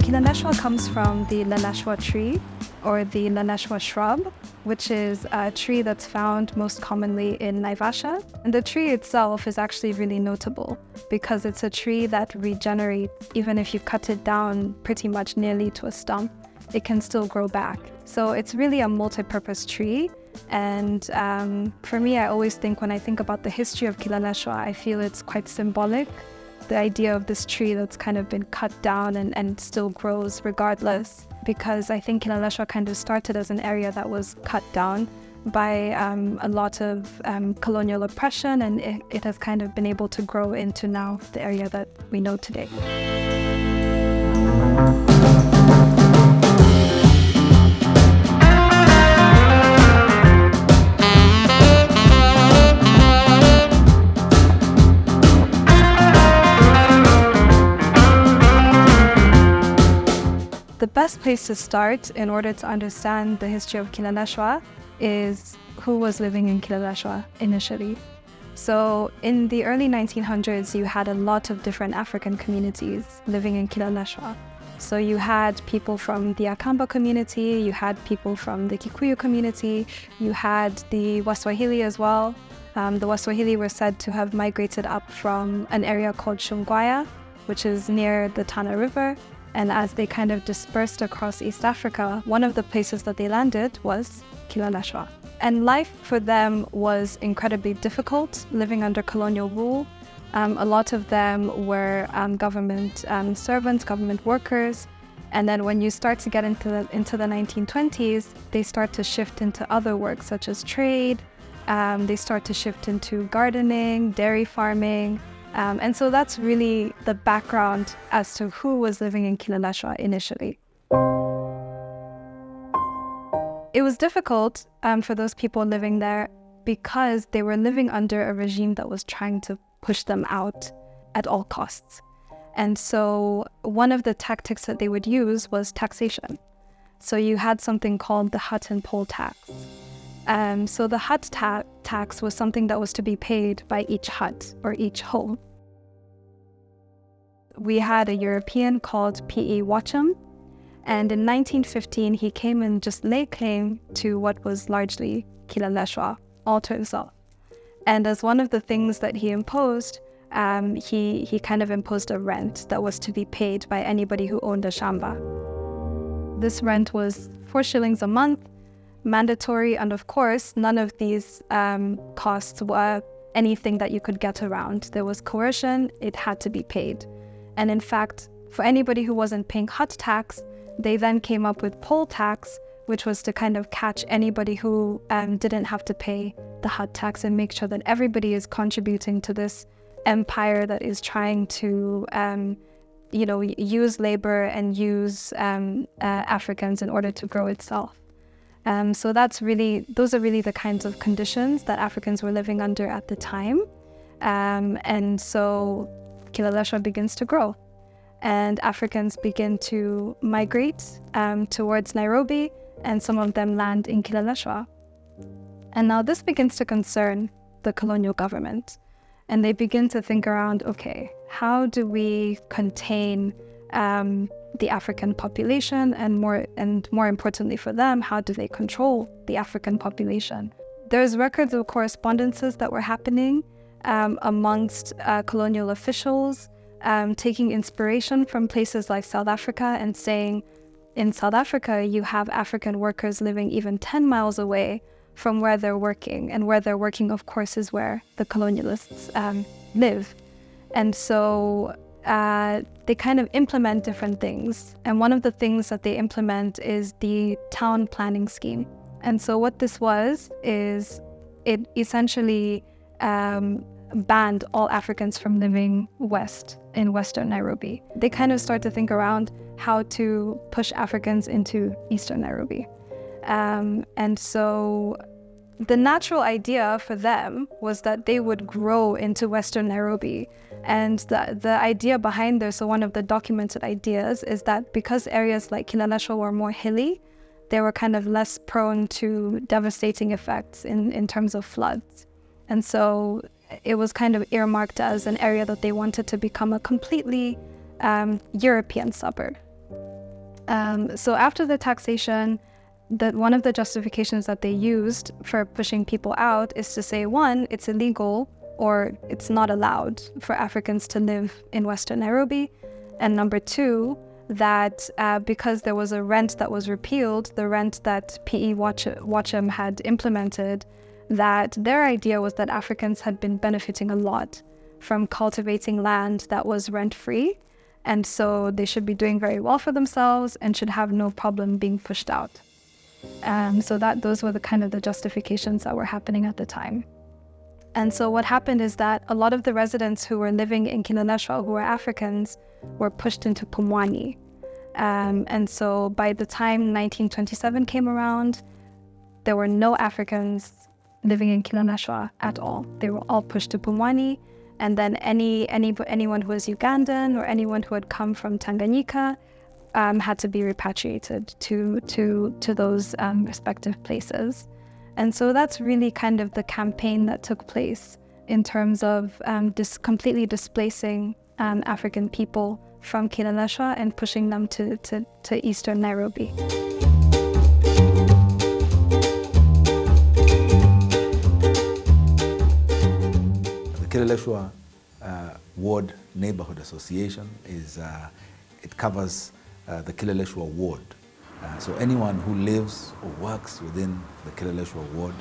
Kileleshwa comes from the Leleshwa tree, or the Leleshwa shrub, which is a tree that's found most commonly in Naivasha. And the tree itself is actually really notable because it's a tree that regenerates. Even if you cut it down pretty much nearly to a stump, it can still grow back. So it's really a multi-purpose tree. And for me, I always think when I think about the history of Kileleshwa, I feel it's quite symbolic. The idea of this tree that's kind of been cut down and still grows regardless, because I think Kileleshwa kind of started as an area that was cut down by a lot of colonial oppression, and it has kind of been able to grow into now the area that we know today. The best place to start in order to understand the history of Kileleshwa is who was living in Kileleshwa initially. So in the early 1900s, you had a lot of different African communities living in Kileleshwa. So you had people from the Akamba community, you had people from the Kikuyu community, you had the Waswahili as well. The Waswahili were said to have migrated up from an area called Shungwaya, which is near the Tana River. And as they kind of dispersed across East Africa, one of the places that they landed was Kileleshwa. And life for them was incredibly difficult, living under colonial rule. A lot of them were government servants, government workers. And then when you start to get into the 1920s, they start to shift into other work such as trade. They start to shift into gardening, dairy farming. And so that's really the background as to who was living in Kileleshwa initially. It was difficult for those people living there because they were living under a regime that was trying to push them out at all costs. And so one of the tactics that they would use was taxation. So you had something called the hut and pole tax. So the hut tax was something that was to be paid by each hut or each home. We had a European called P.E. Watcham, and in 1915 he came and just laid claim to what was largely Kileleshwa, all to himself. And as one of the things that he imposed, he kind of imposed a rent that was to be paid by anybody who owned a shamba. This rent was 4 shillings a month, mandatory, and of course, none of these costs were anything that you could get around. There was coercion, it had to be paid. And in fact, for anybody who wasn't paying hut tax, they then came up with poll tax, which was to kind of catch anybody who didn't have to pay the hut tax and make sure that everybody is contributing to this empire that is trying to use labor and use Africans in order to grow itself. So those are really the kinds of conditions that Africans were living under at the time. And so Kileleshwa begins to grow, and Africans begin to migrate towards Nairobi, and some of them land in Kileleshwa. And now this begins to concern the colonial government, and they begin to think around, okay, how do we contain the African population, and more importantly for them, how do they control the African population? There's records of correspondences that were happening amongst colonial officials, taking inspiration from places like South Africa and saying, in South Africa, you have African workers living even 10 miles away from where they're working. And where they're working, of course, is where the colonialists live. And so they kind of implement different things. And one of the things that they implement is the town planning scheme. And so what this was is it essentially banned all Africans from living west in Western Nairobi. They kind of start to think around how to push Africans into Eastern Nairobi. And so the natural idea for them was that they would grow into Western Nairobi And the idea behind this, so one of the documented ideas, is that because areas like Kileleshwa were more hilly, they were kind of less prone to devastating effects in terms of floods. And so it was kind of earmarked as an area that they wanted to become a completely European suburb. So after the taxation, one of the justifications that they used for pushing people out is to say, one, it's illegal or it's not allowed for Africans to live in Western Nairobi. And number two, that because there was a rent that was repealed, the rent that P.E. Watcham had implemented, that their idea was that Africans had been benefiting a lot from cultivating land that was rent-free. And so they should be doing very well for themselves and should have no problem being pushed out. So those were the justifications that were happening at the time. And so what happened is that a lot of the residents who were living in Kileleshwa, who were Africans, were pushed into Pumwani. And so by the time 1927 came around, there were no Africans living in Kileleshwa at all. They were all pushed to Pumwani. And then anyone who was Ugandan or anyone who had come from Tanganyika had to be repatriated to those respective places. And so that's really kind of the campaign that took place in terms of completely displacing African people from Kileleshwa and pushing them to eastern Nairobi. The Kileleshwa Ward Neighborhood Association it covers the Kileleshwa Ward. So anyone who lives or works within the Kileleshwa Ward,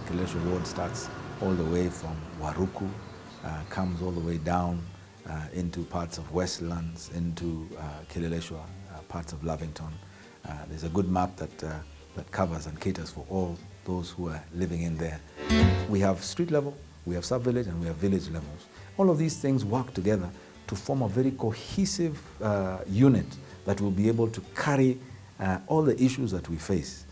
Kileleshwa Ward starts all the way from Waruku, comes all the way down into parts of Westlands, into Kileleshwa, parts of Lavington. There's a good map that covers and caters for all those who are living in there. We have street level, we have sub-village, and we have village levels. All of these things work together to form a very cohesive unit that will be able to carry all the issues that we face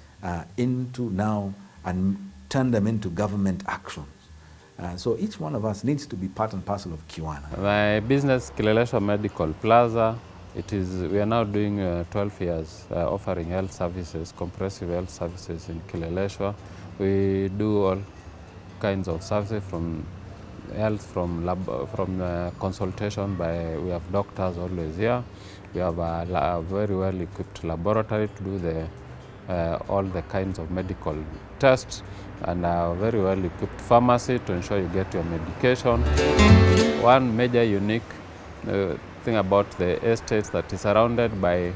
into now and turn them into government actions. So each one of us needs to be part and parcel of Kiwana. My business, Kileleshwa Medical Plaza, we are now doing 12 years offering health services, comprehensive health services in Kileleshwa. We do all kinds of services from health, from consultation we have doctors always here. We have a very well equipped laboratory to do all the kinds of medical tests, and a very well equipped pharmacy to ensure you get your medication. One major unique thing about the estates that is surrounded by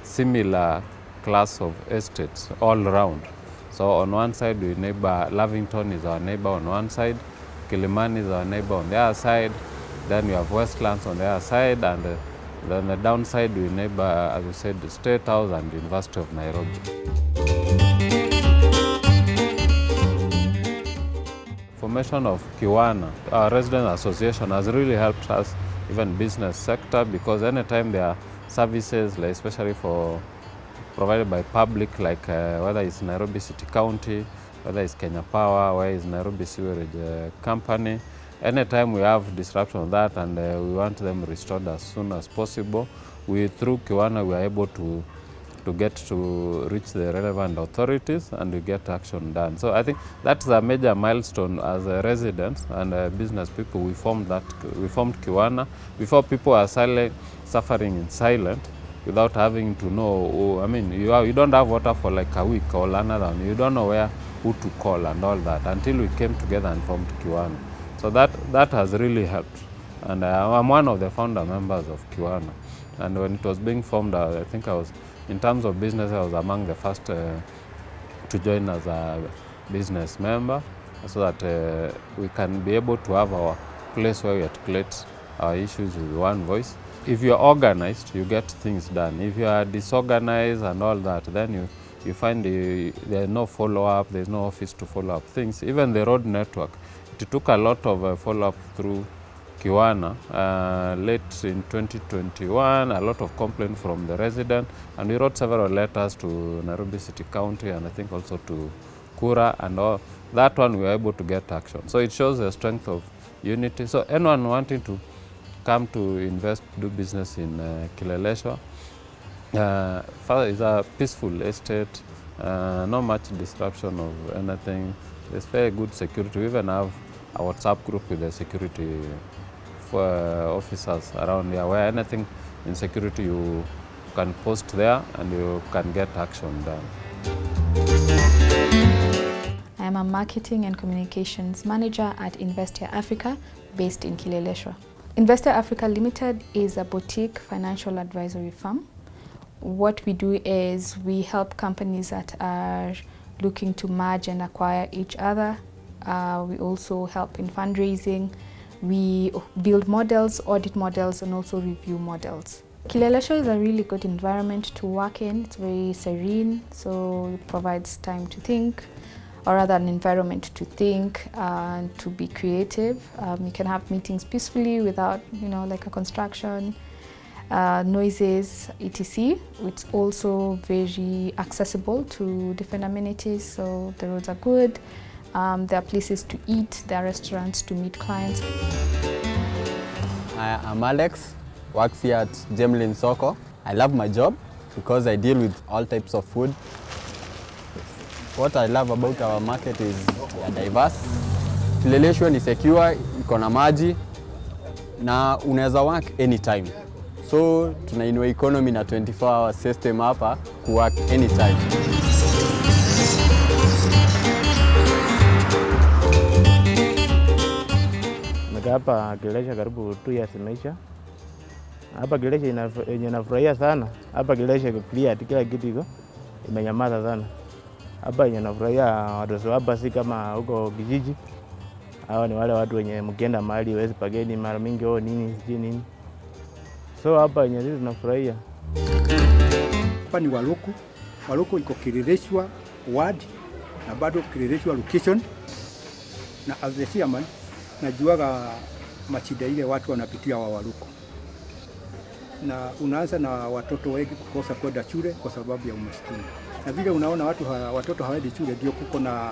similar class of estates all around. So on one side we neighbor, Lavington is our neighbor on one side, Kilimani is our neighbor on the other side, then we have Westlands on the other side, and then the downside we neighbor, as we said, the State House and the University of Nairobi. Formation of Kiwana, our resident association, has really helped us, even business sector, because anytime there are services, like especially provided by public, like whether it's Nairobi City County, whether it's Kenya Power, whether it's Nairobi Sewerage Company, anytime we have disruption of that and we want them restored as soon as possible, through Kiwana we are able to get to reach the relevant authorities and we get action done. So I think that's a major milestone as residents and business people. We formed Kiwana before people are suffering in silence without having to know. I mean, you don't have water for like a week or another. You don't know who to call and all that until we came together and formed Kiwana. So that has really helped. And I'm one of the founder members of Kiwana. And when it was being formed, I think in terms of business, I was among the first to join as a business member, so that we can be able to have our place where we articulate our issues with one voice. If you're organized, you get things done. If you are disorganized and all that, then you find there's no follow-up, there's no office to follow up things. Even the road network, it took a lot of follow-up through Kiwana. Late in 2021, a lot of complaints from the resident, and we wrote several letters to Nairobi City County and I think also to Kura, and all that one we were able to get action. So it shows the strength of unity. So anyone wanting to come to invest, do business in Kileleshwa. It's a peaceful estate, not much disruption of anything. There's very good security. We even have a WhatsApp group with the security for officers around here, where anything in security you can post there and you can get action done. I am a marketing and communications manager at Investor Africa, based in Kileleshwa. Investor Africa Limited is a boutique financial advisory firm. What we do is we help companies that are looking to merge and acquire each other. We also help in fundraising. We build models, audit models, and also review models. Kileleshwa is a really good environment to work in. It's very serene, so it provides time to think, or rather an environment to think and to be creative. You can have meetings peacefully without, like a construction, noises, etc. It's also very accessible to different amenities, so the roads are good. There are places to eat, there are restaurants to meet clients. I'm Alex, works here at Gemlin Soko. I love my job because I deal with all types of food. What I love about our market is we are diverse. Kileleshwa ni secure, iko na maji na unaweza work anytime. So tunainua economy na 24-hour system hapa ku work anytime. Hapa Kileleshwa karibu 2 years imeisha. Hapa Kileleshwa yenye nafurahia sana. Hapa Kileleshwa clear, kila kitu iko imenyamaza sana. Hapa yenye nafurahia watu hapa si kama huko kijiji. Hao ni wale watu wenye mkienda mahali wezi pageni mara mingi nini siji nini. So hapa yenye sisi tunafurahia. Hapa ni Waluku. Waluku iko Kileleshwa ward na bado Kileleshwa location. Na as the chairman najuaga mashida ile watu wanapitia wa Waluku. Na unaanza na watoto wengi kukosa kwenda shule kwa sababu ya umaskini. Na vile unaona watoto hawaendi shule, ndio kuko na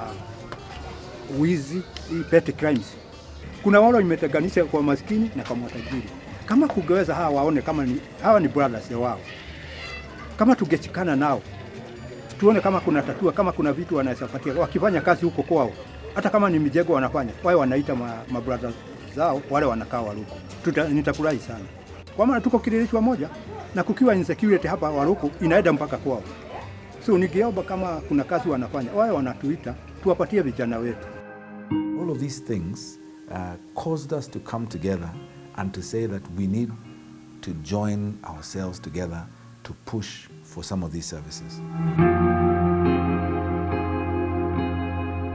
wizi, hii petty crimes. Kuna wale imetenganisha kwa maskini na kwa matajiri. Kama kungeweza hawa waone kama hawa ni brothers wao. Kama tungechikana nao, tuone kama kuna tatua, kama kuna vitu wanaweza patia. Wakifanya kazi huko kwao, hata kama ni mijengo wanafanya, wao wanaita ma brothers zao, wale wanakaa Waluku. Nitafurahi sana. Kwa maana tuko Kileleshwa moja na kukiwa insecurity hapa Waluku inaenda mpaka kwao. So nikiomba kama kuna kazi wanafanya, wao wanatuita, tuwapatie vijana wetu. All of these things caused us to come together and to say that we need to join ourselves together to push for some of these services.